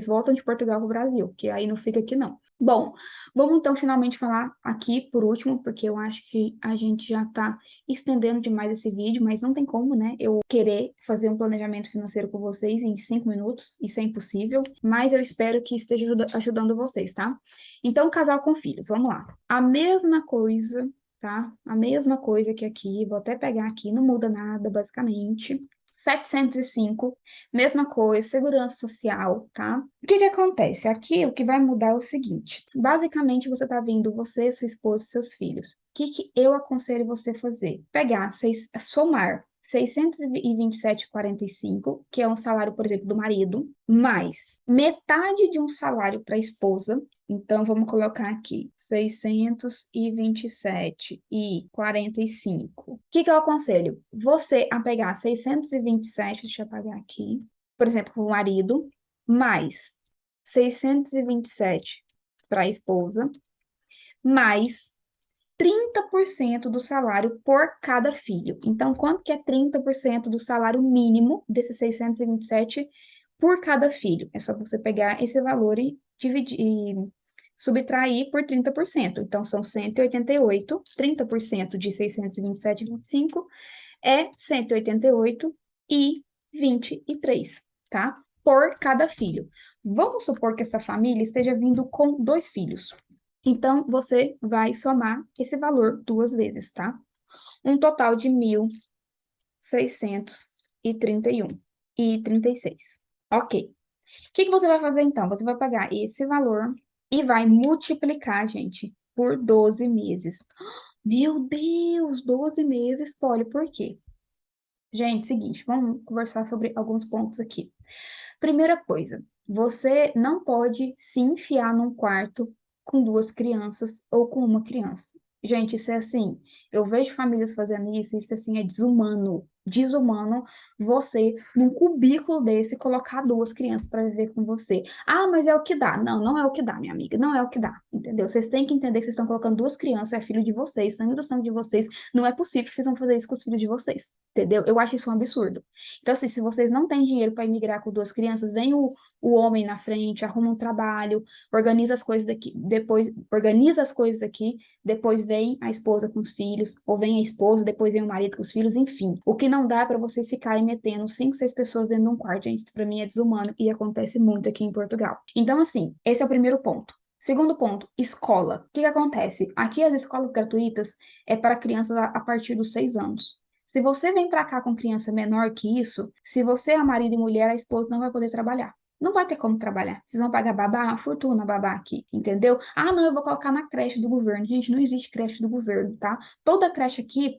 Speaker 1: voltam de Portugal para o Brasil, que aí não fica aqui não. Bom, vamos então finalmente falar aqui por último, porque eu acho que a gente já está estendendo demais esse vídeo, mas não tem como, né? Eu querer fazer um planejamento financeiro com vocês em 5 minutos, isso é impossível, mas eu espero que esteja ajudando vocês, tá? Então, casal com filhos, vamos lá. A mesma coisa, tá? A mesma coisa que aqui, vou até pegar aqui, não muda nada, basicamente. 705, mesma coisa, segurança social, tá? O que que acontece? Aqui o que vai mudar é o seguinte: basicamente você tá vindo, você, sua esposa e seus filhos. O que que eu aconselho você fazer? Pegar, somar 627,45, que é um salário, por exemplo, do marido, mais metade de um salário para a esposa. Então, vamos colocar aqui 627,45. O que que eu aconselho? Você a pegar 627, deixa eu apagar aqui, por exemplo, para o marido, mais 627 para a esposa, mais 30% do salário por cada filho. Então, quanto que é 30% do salário mínimo desses 627 por cada filho? É só você pegar esse valor e dividir, e subtrair por 30%. Então, são 188, 30% de 627,25 é 188,23, tá? Por cada filho. Vamos supor que essa família esteja vindo com 2 filhos. Então, você vai somar esse valor 2 vezes, tá? Um total de 1.631,36. Ok. O que que você vai fazer então? Você vai pegar esse valor e vai multiplicar, gente, por 12 meses. Meu Deus, 12 meses, Polly, por quê? Gente, seguinte, vamos conversar sobre alguns pontos aqui. Primeira coisa, você não pode se enfiar num quarto com duas crianças ou com uma criança. Gente, isso é assim, eu vejo famílias fazendo isso assim é desumano. Desumano você, num cubículo desse, colocar duas crianças para viver com você. Ah, mas é o que dá. Não, não é o que dá, minha amiga. Não é o que dá. Entendeu? Vocês têm que entender que vocês estão colocando duas crianças, é filho de vocês, sangue do sangue de vocês. Não é possível que vocês vão fazer isso com os filhos de vocês. Entendeu? Eu acho isso um absurdo. Então, assim, se vocês não têm dinheiro para emigrar com duas crianças, vem o homem na frente, arruma um trabalho, organiza as coisas daqui, depois organiza as coisas aqui, depois vem a esposa com os filhos, ou vem a esposa, depois vem o marido com os filhos, enfim. O que não dá é para vocês ficarem metendo 5, 6 pessoas dentro de um quarto, gente, isso para mim é desumano e acontece muito aqui em Portugal. Então, assim, esse é o primeiro ponto. Segundo ponto, escola. O que que acontece? Aqui as escolas gratuitas é para crianças a partir dos 6 anos. Se você vem para cá com criança menor que isso, se você é marido e mulher, a esposa não vai poder trabalhar. Não vai ter como trabalhar. Vocês vão pagar babá, uma fortuna babá aqui, entendeu? Ah, não, eu vou colocar na creche do governo. Gente, não existe creche do governo, tá? Toda creche aqui,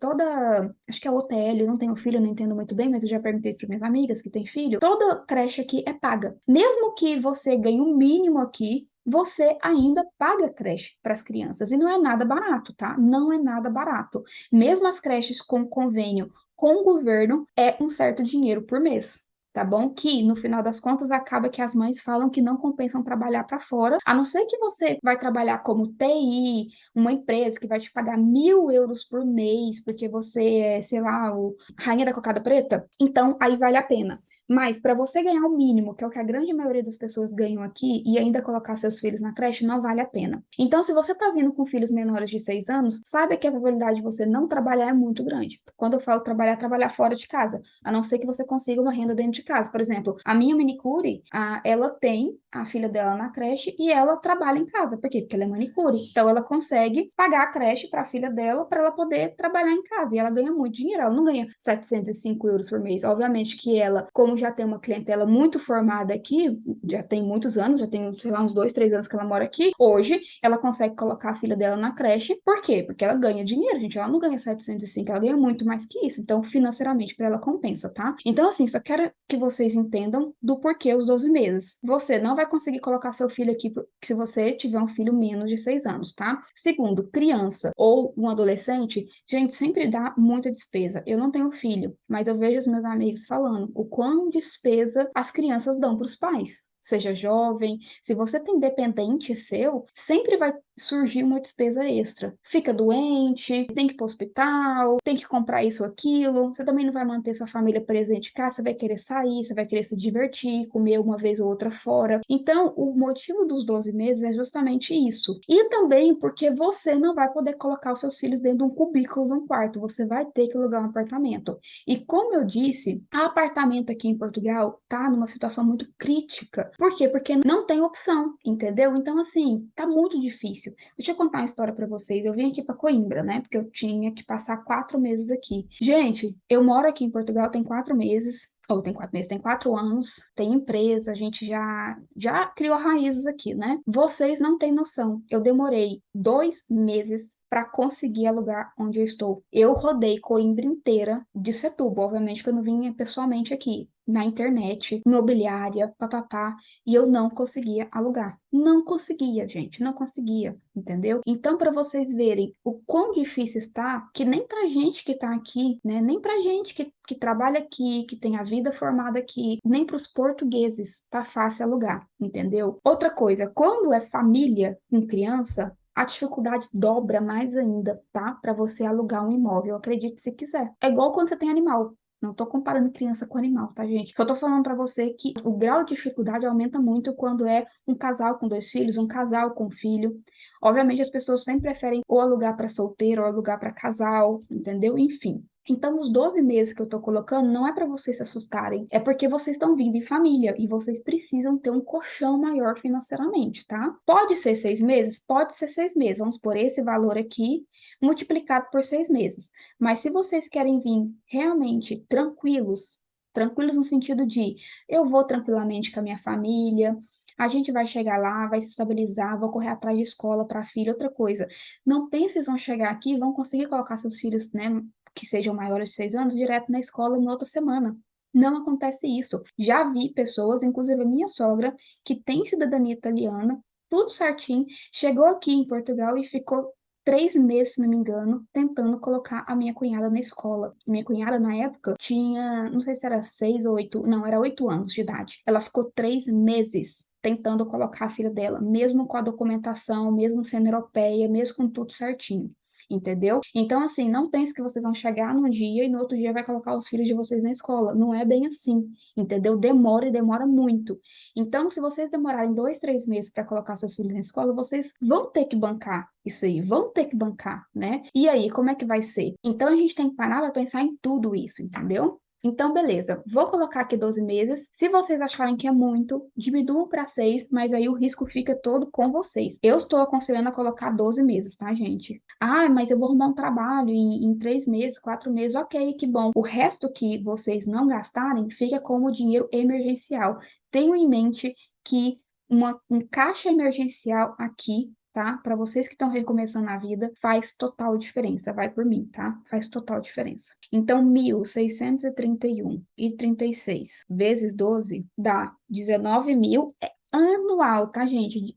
Speaker 1: acho que é OTL, eu não tenho filho, eu não entendo muito bem, mas eu já perguntei isso para minhas amigas que têm filho. Toda creche aqui é paga. Mesmo que você ganhe um mínimo aqui, você ainda paga creche para as crianças. E não é nada barato, tá? Não é nada barato. Mesmo as creches com convênio com o governo, é um certo dinheiro por mês. Tá bom? Que no final das contas acaba que as mães falam que não compensam trabalhar para fora, a não ser que você vai trabalhar como TI, uma empresa que vai te pagar 1.000 euros por mês, porque você é, sei lá, o rainha da cocada preta, então aí vale a pena. Mas para você ganhar o mínimo, que é o que a grande maioria das pessoas ganham aqui, e ainda colocar seus filhos na creche, não vale a pena. Então, se você está vindo com filhos menores de 6 anos, saiba que a probabilidade de você não trabalhar é muito grande. Quando eu falo trabalhar, trabalhar fora de casa, a não ser que você consiga uma renda dentro de casa. Por exemplo, a minha manicure, ela tem a filha dela na creche e ela trabalha em casa. Por quê? Porque ela é manicure. Então, ela consegue pagar a creche para a filha dela para ela poder trabalhar em casa. E ela ganha muito dinheiro. Ela não ganha 705 euros por mês. Obviamente que ela, como já tem uma clientela muito formada aqui, já tem muitos anos, já tem, sei lá, uns 2, 3 anos que ela mora aqui, hoje ela consegue colocar a filha dela na creche. Por quê? Porque ela ganha dinheiro, gente. Ela não ganha 705, ela ganha muito mais que isso. Então, financeiramente, para ela compensa, tá? Então, assim, só quero que vocês entendam do porquê os 12 meses. Você não vai conseguir colocar seu filho aqui se você tiver um filho menos de 6 anos, tá? Segundo, criança ou um adolescente, gente, sempre dá muita despesa. Eu não tenho filho, mas eu vejo os meus amigos falando o quão despesa as crianças dão para os pais. Seja jovem, se você tem dependente seu, sempre vai surgir uma despesa extra. Fica doente, tem que ir para o hospital, tem que comprar isso ou aquilo. Você também não vai manter sua família presente em casa, você vai querer sair, você vai querer se divertir, comer uma vez ou outra fora. Então, o motivo dos 12 meses é justamente isso. E também porque você não vai poder colocar os seus filhos dentro de um cubículo, num quarto. Você vai ter que alugar um apartamento. E como eu disse, apartamento aqui em Portugal tá numa situação muito crítica. Por quê? Porque não tem opção, entendeu? Então, assim, tá muito difícil. Deixa eu contar uma história para vocês. Eu vim aqui para Coimbra, né? Porque eu tinha que passar 4 meses aqui. Gente, eu moro aqui em Portugal tem 4 meses. Ou tem 4 meses, tem 4 anos, tem empresa, a gente já criou raízes aqui, né? Vocês não têm noção. Eu demorei 2 meses para conseguir alugar onde eu estou. Eu rodei Coimbra inteira de Setúbal, obviamente que eu não vinha pessoalmente aqui, na internet, imobiliária, papapá, e eu não conseguia alugar. Não conseguia, gente, não conseguia, entendeu? Então, para vocês verem o quão difícil está, que nem pra gente que tá aqui, né, nem pra gente que trabalha aqui, que tem a vida formada aqui, nem para os portugueses tá fácil alugar, entendeu? Outra coisa, quando é família com criança, a dificuldade dobra mais ainda, tá? Para você alugar um imóvel, acredite se quiser. É igual quando você tem animal. Não tô comparando criança com animal, tá, gente? Eu tô falando para você que o grau de dificuldade aumenta muito quando é um casal com 2 filhos, um casal com filho. Obviamente, as pessoas sempre preferem ou alugar para solteiro ou alugar para casal, entendeu? Enfim. Então, os 12 meses que eu tô colocando não é para vocês se assustarem, é porque vocês estão vindo em família e vocês precisam ter um colchão maior financeiramente, tá? Pode ser 6 meses? Pode ser 6 meses. Vamos por esse valor aqui multiplicado por 6 meses. Mas se vocês querem vir realmente tranquilos, tranquilos no sentido de eu vou tranquilamente com a minha família, a gente vai chegar lá, vai se estabilizar, vou correr atrás de escola para filho, outra coisa. Não pense que vocês vão chegar aqui e vão conseguir colocar seus filhos, né, que sejam maiores de 6 anos, direto na escola na outra semana. Não acontece isso. Já vi pessoas, inclusive a minha sogra, que tem cidadania italiana, tudo certinho, chegou aqui em Portugal e ficou 3 meses, se não me engano, tentando colocar a minha cunhada na escola. Minha cunhada, na época, tinha, não sei se era 6 ou 8, não, era 8 anos de idade. Ela ficou 3 meses tentando colocar a filha dela, mesmo com a documentação, mesmo sendo europeia, mesmo com tudo certinho. Entendeu? Então, assim, não pense que vocês vão chegar num dia e no outro dia vai colocar os filhos de vocês na escola. Não é bem assim, entendeu? Demora e demora muito. Então, se vocês demorarem 2, 3 meses para colocar seus filhos na escola, vocês vão ter que bancar isso aí, vão ter que bancar, né? E aí, como é que vai ser? Então, a gente tem que parar para pensar em tudo isso, entendeu? Então, beleza, vou colocar aqui 12 meses. Se vocês acharem que é muito, diminuam para 6, mas aí o risco fica todo com vocês. Eu estou aconselhando a colocar 12 meses, tá, gente? Ah, mas eu vou arrumar um trabalho em 3 meses, 4 meses, ok, que bom. O resto que vocês não gastarem fica como dinheiro emergencial. Tenham em mente que um caixa emergencial aqui, tá? Para vocês que estão recomeçando a vida, faz total diferença. Vai por mim, tá? Faz total diferença. Então, 1.631,36 vezes 12 dá 19.000 anual, tá, gente?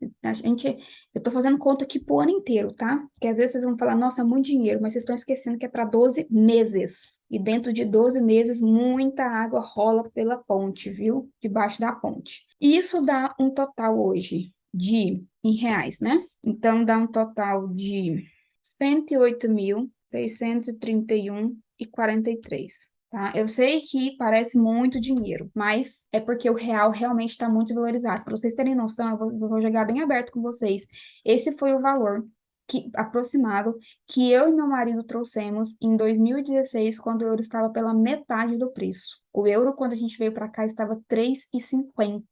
Speaker 1: Eu tô fazendo conta aqui pro ano inteiro, tá? Porque às vezes vocês vão falar, nossa, é muito dinheiro, mas vocês estão esquecendo que é para 12 meses. E dentro de 12 meses, muita água rola pela ponte, viu? Debaixo da ponte. E isso dá um total hoje em reais, né? Então, dá um total de 108.631,43. Tá? Eu sei que parece muito dinheiro, mas é porque o real realmente está muito desvalorizado. Para vocês terem noção, eu vou jogar bem aberto com vocês. Esse foi o valor aproximado que eu e meu marido trouxemos em 2016, quando o euro estava pela metade do preço. O euro, quando a gente veio para cá, estava 3,50.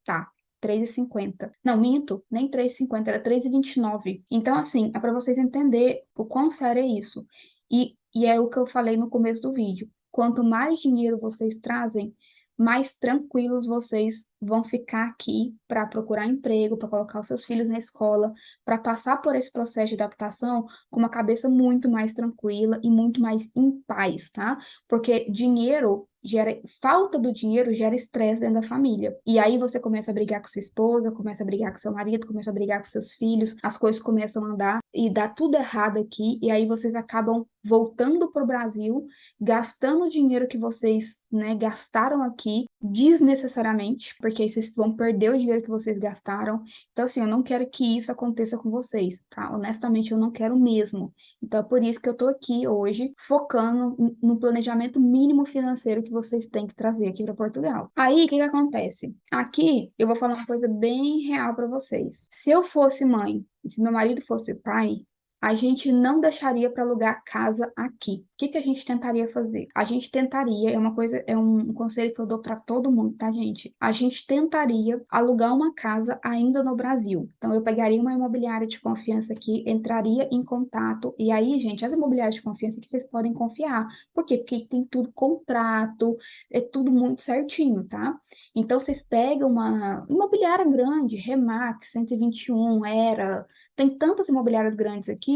Speaker 1: 3,50. Não, minto, nem 3,50, era 3,29. Então, assim, é para vocês entenderem o quão sério é isso. E é o que eu falei no começo do vídeo. Quanto mais dinheiro vocês trazem, mais tranquilos vocês vão ficar aqui para procurar emprego, para colocar os seus filhos na escola, para passar por esse processo de adaptação com uma cabeça muito mais tranquila e muito mais em paz, tá? Porque dinheiro gera, falta do dinheiro gera estresse dentro da família. E aí você começa a brigar com sua esposa, começa a brigar com seu marido, começa a brigar com seus filhos, as coisas começam a andar e dá tudo errado aqui, e aí vocês acabam voltando para o Brasil, gastando o dinheiro que vocês, né, gastaram aqui desnecessariamente, porque aí vocês vão perder o dinheiro que vocês gastaram. Então, assim, eu não quero que isso aconteça com vocês, tá? Honestamente, eu não quero mesmo. Então, é por isso que eu tô aqui hoje, focando no planejamento mínimo financeiro que vocês têm que trazer aqui para Portugal. Aí, o que que acontece? Aqui, eu vou falar uma coisa bem real para vocês. Se eu fosse mãe, se meu marido fosse pai, a gente não deixaria para alugar casa aqui. O que que a gente tentaria fazer? A gente tentaria, é uma coisa, é um conselho que eu dou para todo mundo, tá, gente? A gente tentaria alugar uma casa ainda no Brasil. Então, eu pegaria uma imobiliária de confiança aqui, entraria em contato, e aí, gente, as imobiliárias de confiança que vocês podem confiar. Por quê? Porque tem tudo contrato, é tudo muito certinho, tá? Então, vocês pegam uma imobiliária grande, Remax, 121, Era, tem tantas imobiliárias grandes aqui,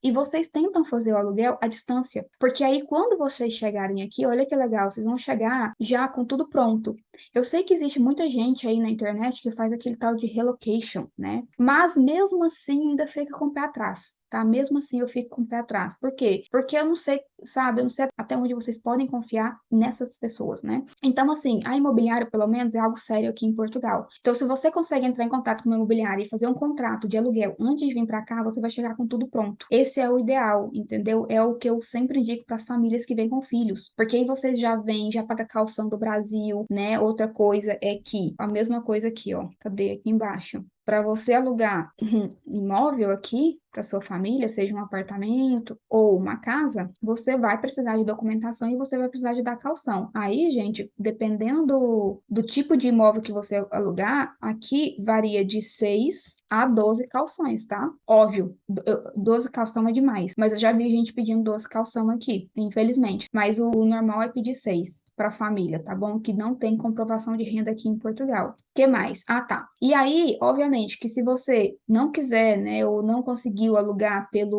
Speaker 1: e vocês tentam fazer o aluguel à distância. Porque aí, quando vocês chegarem aqui, olha que legal, vocês vão chegar já com tudo pronto. Eu sei que existe muita gente aí na internet que faz aquele tal de relocation, né? Mas mesmo assim, ainda fica com o pé atrás. Tá? Mesmo assim, eu fico com o pé atrás. Por quê? Porque eu não sei, sabe, eu não sei até onde vocês podem confiar nessas pessoas, né? Então, assim, a imobiliária, pelo menos, é algo sério aqui em Portugal. Então, se você consegue entrar em contato com uma imobiliária e fazer um contrato de aluguel antes de vir para cá, você vai chegar com tudo pronto. Esse é o ideal, entendeu? É o que eu sempre indico para as famílias que vêm com filhos. Porque aí você já vem, já paga calção do Brasil, né? Outra coisa é que, a mesma coisa aqui, ó. Cadê? Aqui embaixo. Para você alugar um imóvel aqui para sua família, seja um apartamento ou uma casa, você vai precisar de documentação e você vai precisar de dar calção. Aí, gente, dependendo do tipo de imóvel que você alugar, aqui varia de 6 a 12 calções, tá? Óbvio, 12 calção é demais, mas eu já vi gente pedindo 12 calção aqui, infelizmente. Mas o normal é pedir 6 para a família, tá bom? Que não tem comprovação de renda aqui em Portugal. O que mais? Ah, tá. E aí, obviamente, obviamente que se você não quiser, né, ou não conseguiu alugar pela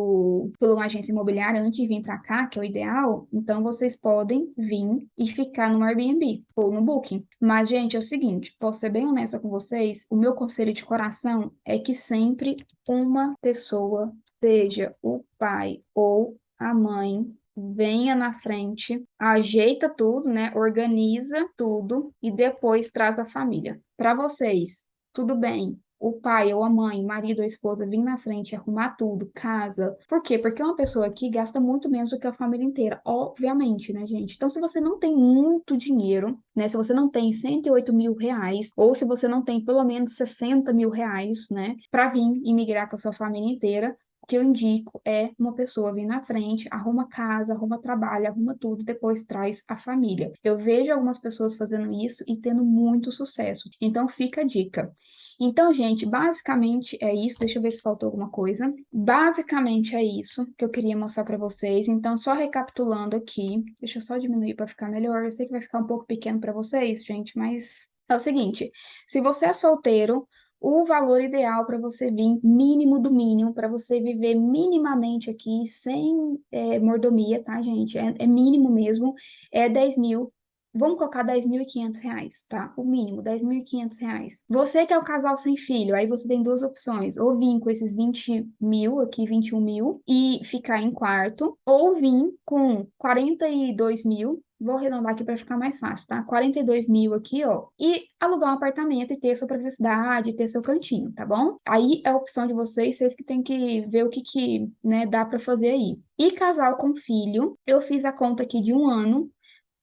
Speaker 1: uma agência imobiliária antes de vir para cá, que é o ideal, então vocês podem vir e ficar no Airbnb ou no Booking. Mas, gente, é o seguinte, posso ser bem honesta com vocês, o meu conselho de coração é que sempre uma pessoa, seja o pai ou a mãe, venha na frente, ajeita tudo, né? Organiza tudo e depois traz a família. Para vocês, tudo bem. O pai ou a mãe, o marido ou a esposa vir na frente e arrumar tudo, casa. Por quê? Porque uma pessoa aqui gasta muito menos do que a família inteira, obviamente, né, gente? Então, se você não tem muito dinheiro, né? Se você não tem 108 mil reais, ou se você não tem pelo menos 60 mil reais, né, para vir imigrar com a sua família inteira, o que eu indico é uma pessoa vir na frente, arruma casa, arruma trabalho, arruma tudo, depois traz a família. Eu vejo algumas pessoas fazendo isso e tendo muito sucesso. Então fica a dica. Então, gente, basicamente é isso. Deixa eu ver se faltou alguma coisa. Basicamente é isso que eu queria mostrar para vocês. Então, só recapitulando aqui, deixa eu só diminuir para ficar melhor. Eu sei que vai ficar um pouco pequeno para vocês, gente, mas é o seguinte: se você é solteiro, o valor ideal para você vir, mínimo do mínimo, para você viver minimamente aqui, sem mordomia, tá, gente? É mínimo mesmo, é 10 mil. Vamos colocar 10.500 reais, tá? O mínimo, 10.500 reais. Você que é o casal sem filho, aí você tem duas opções. Ou vir com esses 20 mil aqui, 21 mil, e ficar em quarto. Ou vir com 42 mil, vou arredondar aqui para ficar mais fácil, tá? 42 mil aqui, ó. E alugar um apartamento e ter sua privacidade, ter seu cantinho, tá bom? Aí é a opção de vocês, vocês que têm que ver o que né, dá para fazer aí. E casal com filho, eu fiz a conta aqui de um ano,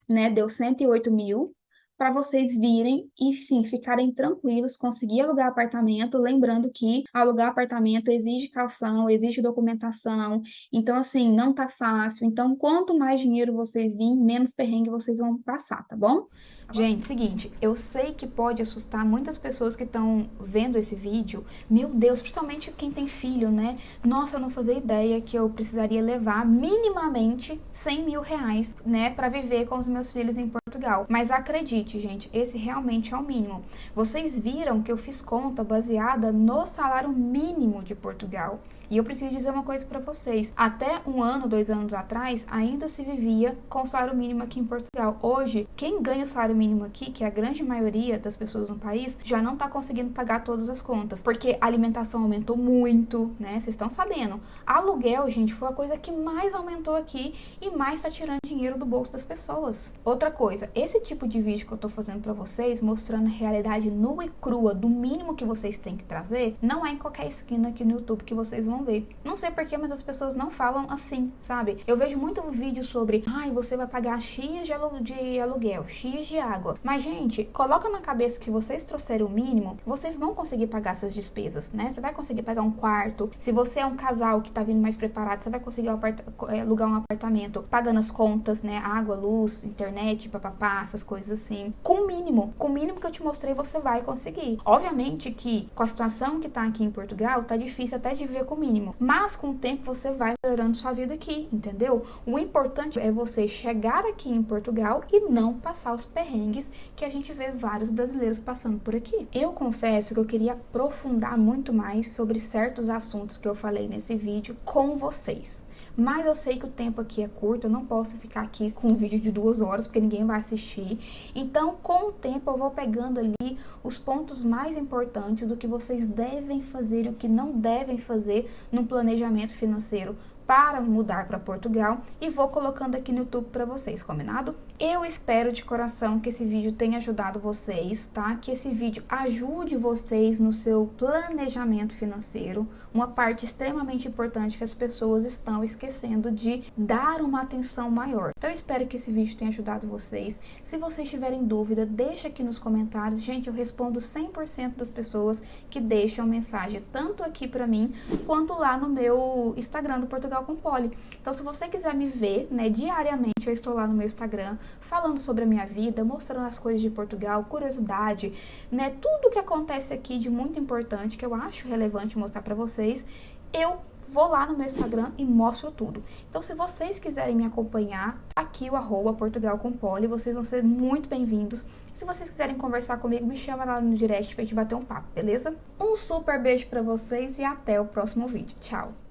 Speaker 1: né? Deu 108 mil para vocês virem e sim ficarem tranquilos, conseguir alugar apartamento, lembrando que alugar apartamento exige calção, exige documentação, então assim, não tá fácil. Então, quanto mais dinheiro vocês virem, menos perrengue vocês vão passar, tá bom? Gente, seguinte, eu sei que pode assustar muitas pessoas que estão vendo esse vídeo. Meu Deus, principalmente quem tem filho, né? Nossa, eu não fazia ideia que eu precisaria levar minimamente 100 mil reais, né, para viver com os meus filhos em Portugal. Mas acredite, gente, esse realmente é o mínimo. Vocês viram que eu fiz conta baseada no salário mínimo de Portugal. E eu preciso dizer uma coisa para vocês. Até 1 ano, 2 anos atrás, ainda se vivia com salário mínimo aqui em Portugal. Hoje, quem ganha o salário mínimo aqui, que é a grande maioria das pessoas no país, já não está conseguindo pagar todas as contas. Porque a alimentação aumentou muito, né? Vocês estão sabendo. Aluguel, gente, foi a coisa que mais aumentou aqui e mais está tirando dinheiro do bolso das pessoas. Outra coisa, esse tipo de vídeo que eu tô fazendo para vocês, mostrando a realidade nua e crua do mínimo que vocês têm que trazer, não é em qualquer esquina aqui no YouTube que vocês vão ver. Não sei porquê, mas as pessoas não falam assim, sabe? Eu vejo muito vídeo sobre, ai, você vai pagar X de aluguel, X de água. Mas, gente, coloca na cabeça que vocês trouxeram o mínimo, vocês vão conseguir pagar essas despesas, né? Você vai conseguir pagar um quarto. Se você é um casal que tá vindo mais preparado, você vai conseguir alugar um apartamento, pagando as contas, né? Água, luz, internet, papapá, essas coisas assim. Com o mínimo que eu te mostrei, você vai conseguir. Obviamente que com a situação que tá aqui em Portugal, tá difícil até de viver com o mínimo. Mas com o tempo você vai melhorando sua vida aqui, entendeu? O importante é você chegar aqui em Portugal e não passar os perrengues que a gente vê vários brasileiros passando por aqui. Eu confesso que eu queria aprofundar muito mais sobre certos assuntos que eu falei nesse vídeo com vocês. Mas eu sei que o tempo aqui é curto, eu não posso ficar aqui com um vídeo de 2 horas, porque ninguém vai assistir. Então, com o tempo, eu vou pegando ali os pontos mais importantes do que vocês devem fazer e o que não devem fazer no planejamento financeiro para mudar para Portugal e vou colocando aqui no YouTube para vocês, combinado? Eu espero de coração que esse vídeo tenha ajudado vocês, tá? Que esse vídeo ajude vocês no seu planejamento financeiro, uma parte extremamente importante que as pessoas estão esquecendo de dar uma atenção maior. Então eu espero que esse vídeo tenha ajudado vocês. Se vocês tiverem dúvida, deixa aqui nos comentários. Gente, eu respondo 100% das pessoas que deixam mensagem, tanto aqui para mim, quanto lá no meu Instagram do Portugal com Poli. Então, se você quiser me ver, né, diariamente, eu estou lá no meu Instagram, falando sobre a minha vida, mostrando as coisas de Portugal, curiosidade, né, tudo que acontece aqui de muito importante, que eu acho relevante mostrar para vocês, eu vou lá no meu Instagram e mostro tudo. Então, se vocês quiserem me acompanhar, aqui o @PortugalComPoli, vocês vão ser muito bem-vindos. Se vocês quiserem conversar comigo, me chama lá no direct pra gente bater um papo, beleza? Um super beijo pra vocês e até o próximo vídeo. Tchau!